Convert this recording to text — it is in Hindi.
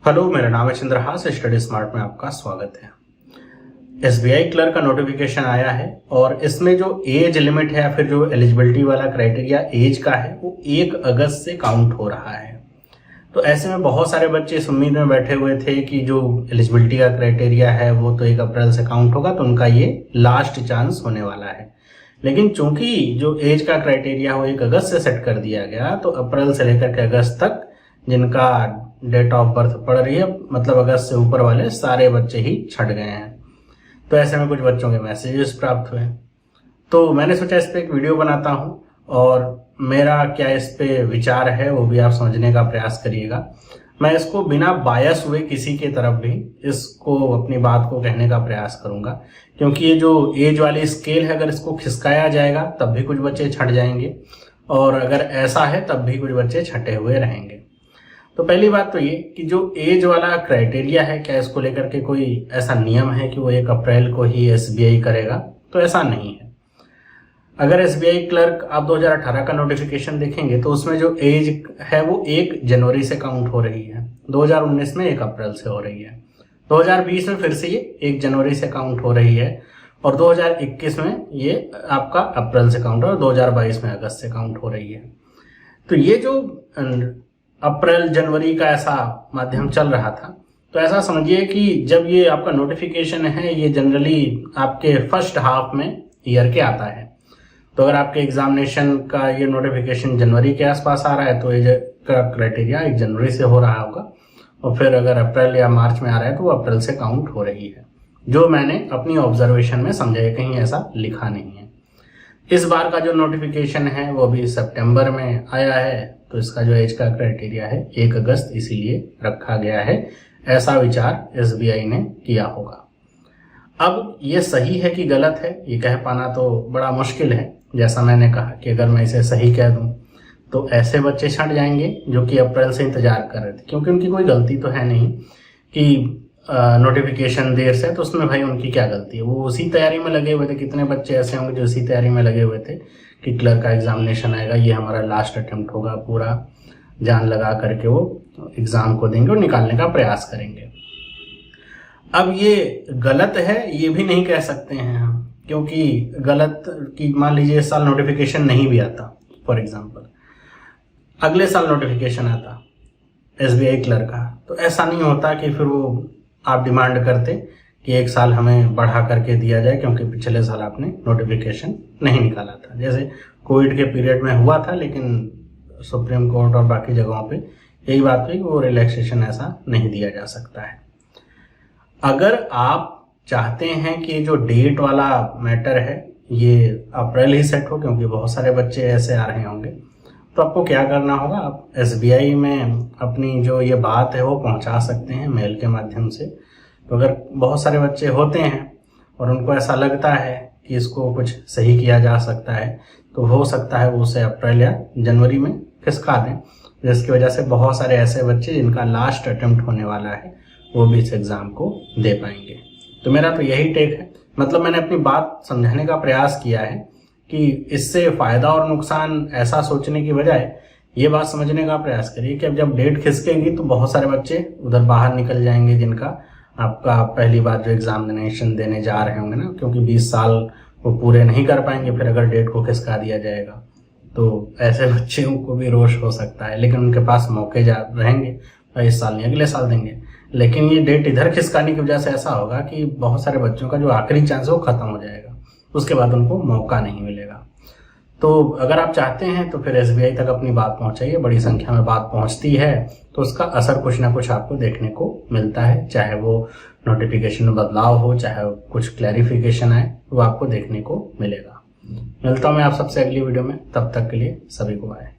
हेलो, मेरा नाम है चंद्रहास। स्टडी स्मार्ट में आपका स्वागत है। एसबीआई क्लर्क का नोटिफिकेशन आया है और इसमें जो एज लिमिट है या फिर जो एलिजिबिलिटी वाला क्राइटेरिया एज का है वो 1 अगस्त से काउंट हो रहा है। तो ऐसे में बहुत सारे बच्चे इस उम्मीद में बैठे हुए थे कि जो एलिजिबिलिटी का क्राइटेरिया है वो तो 1 अप्रैल से काउंट होगा, तो उनका ये लास्ट चांस होने वाला है। लेकिन चूंकि जो एज का क्राइटेरिया वो 1 अगस्त से सेट कर दिया गया, तो अप्रैल से लेकर के अगस्त तक जिनका डेट ऑफ बर्थ पड़ रही है, मतलब अगस्त से ऊपर वाले सारे बच्चे ही छट गए हैं। तो ऐसे में कुछ बच्चों के मैसेजेस प्राप्त हुए, तो मैंने सोचा इस पे एक वीडियो बनाता हूँ और मेरा क्या इस पे विचार है वो भी आप समझने का प्रयास करिएगा। मैं इसको बिना बायस हुए किसी के तरफ भी इसको अपनी बात को कहने का प्रयास करूंगा, क्योंकि ये जो एज वाली स्केल है, अगर इसको खिसकाया जाएगा तब भी कुछ बच्चे छट जाएंगे, और अगर ऐसा है तब भी कुछ बच्चे छटे हुए रहेंगे। तो पहली बात तो ये कि जो एज वाला क्राइटेरिया है, क्या इसको लेकर के कोई ऐसा नियम है कि वो 1 अप्रैल को ही एसबीआई करेगा? तो ऐसा नहीं है। अगर एसबीआई क्लर्क आप 2018 का नोटिफिकेशन देखेंगे तो उसमें जो एज है वो 1 जनवरी से काउंट हो रही है, 2019 में 1 अप्रैल से हो रही है, 2020 में फिर से ये 1 जनवरी से काउंट हो रही है, और 2021 में ये आपका अप्रैल से काउंट हो, और 2022 में अगस्त से काउंट हो रही है। तो ये जो अप्रैल जनवरी का ऐसा माध्यम चल रहा था, तो ऐसा समझिए कि जब ये आपका नोटिफिकेशन है ये जनरली आपके फर्स्ट हाफ में ईयर के आता है। तो अगर आपके एग्जामिनेशन का ये नोटिफिकेशन जनवरी के आसपास आ रहा है तो ये का क्राइटेरिया 1 जनवरी से हो रहा होगा, और फिर अगर अप्रैल या मार्च में आ रहा है तो वो अप्रैल से काउंट हो रही है। जो मैंने अपनी ऑब्जर्वेशन में समझा है, कहीं ऐसा लिखा नहीं है। इस बार का जो नोटिफिकेशन है वो भी सितंबर में आया है, तो इसका जो एज का क्राइटेरिया है 1 अगस्त इसीलिए रखा गया है। ऐसा विचार एसबीआई ने किया होगा। अब ये सही है कि गलत है ये कह पाना तो बड़ा मुश्किल है। जैसा मैंने कहा कि अगर मैं इसे सही कह दूं तो ऐसे बच्चे छट जाएंगे जो कि अप्रैल से इंतजार कर रहे थे, क्योंकि उनकी कोई गलती तो है नहीं कि नोटिफिकेशन देर से, तो उसमें भाई उनकी क्या गलती है? वो उसी तैयारी में लगे हुए थे। कितने बच्चे ऐसे होंगे जो उसी तैयारी में लगे हुए थे कि क्लर्क का एग्जामिनेशन आएगा, ये हमारा लास्ट अटेम्प्ट होगा, पूरा जान लगा करके वो एग्जाम को देंगे और निकालने का प्रयास करेंगे। अब ये गलत है ये भी नहीं कह सकते हैं हम, क्योंकि गलत कि मान लीजिए इस साल नोटिफिकेशन नहीं भी आता, फॉर एग्जाम्पल अगले साल नोटिफिकेशन आता एसबीआई क्लर्क का, तो ऐसा नहीं होता कि फिर वो आप डिमांड करते कि 1 साल हमें बढ़ा करके दिया जाए क्योंकि पिछले साल आपने नोटिफिकेशन नहीं निकाला था। जैसे कोविड के पीरियड में हुआ था, लेकिन सुप्रीम कोर्ट और बाकी जगहों पे यही बात हुई कि वो रिलैक्सेशन ऐसा नहीं दिया जा सकता है। अगर आप चाहते हैं कि जो डेट वाला मैटर है ये अप्रैल ही सेट हो, क्योंकि बहुत सारे बच्चे ऐसे आ रहे होंगे, तो आपको क्या करना होगा, आप एसबीआई में अपनी जो ये बात है वो पहुंचा सकते हैं मेल के माध्यम से। तो अगर बहुत सारे बच्चे होते हैं और उनको ऐसा लगता है कि इसको कुछ सही किया जा सकता है, तो हो सकता है वो उसे अप्रैल या जनवरी में खिसका दें, जिसकी वजह से बहुत सारे ऐसे बच्चे जिनका लास्ट अटेम्प्ट होने वाला है वो भी इस एग्ज़ाम को दे पाएंगे। तो मेरा तो यही टेक है। मतलब मैंने अपनी बात समझाने का प्रयास किया है कि इससे फ़ायदा और नुकसान ऐसा सोचने की बजाय ये बात समझने का प्रयास करिए कि अब जब डेट खिसकेगी तो बहुत सारे बच्चे उधर बाहर निकल जाएंगे जिनका आपका पहली बार जो एग्जामिनेशन देने जा रहे होंगे ना, क्योंकि 20 साल वो पूरे नहीं कर पाएंगे फिर अगर डेट को खिसका दिया जाएगा, तो ऐसे बच्चों को भी रोष हो सकता है। लेकिन उनके पास मौके रहेंगे, इस साल नहीं अगले साल देंगे। लेकिन ये डेट इधर खिसकाने की वजह से ऐसा होगा कि बहुत सारे बच्चों का जो आखिरी चांस है वो खत्म हो जाएगा, उसके बाद उनको मौका नहीं मिलेगा। तो अगर आप चाहते हैं तो फिर एसबीआई तक अपनी बात पहुंचाइए। बड़ी संख्या में बात पहुंचती है तो उसका असर कुछ ना कुछ आपको देखने को मिलता है, चाहे वो नोटिफिकेशन में बदलाव हो, चाहे कुछ क्लैरिफिकेशन आए, वो आपको देखने को मिलेगा। मिलता हूं मैं आप सबसे अगली वीडियो में, तब तक के लिए सभी को बाय।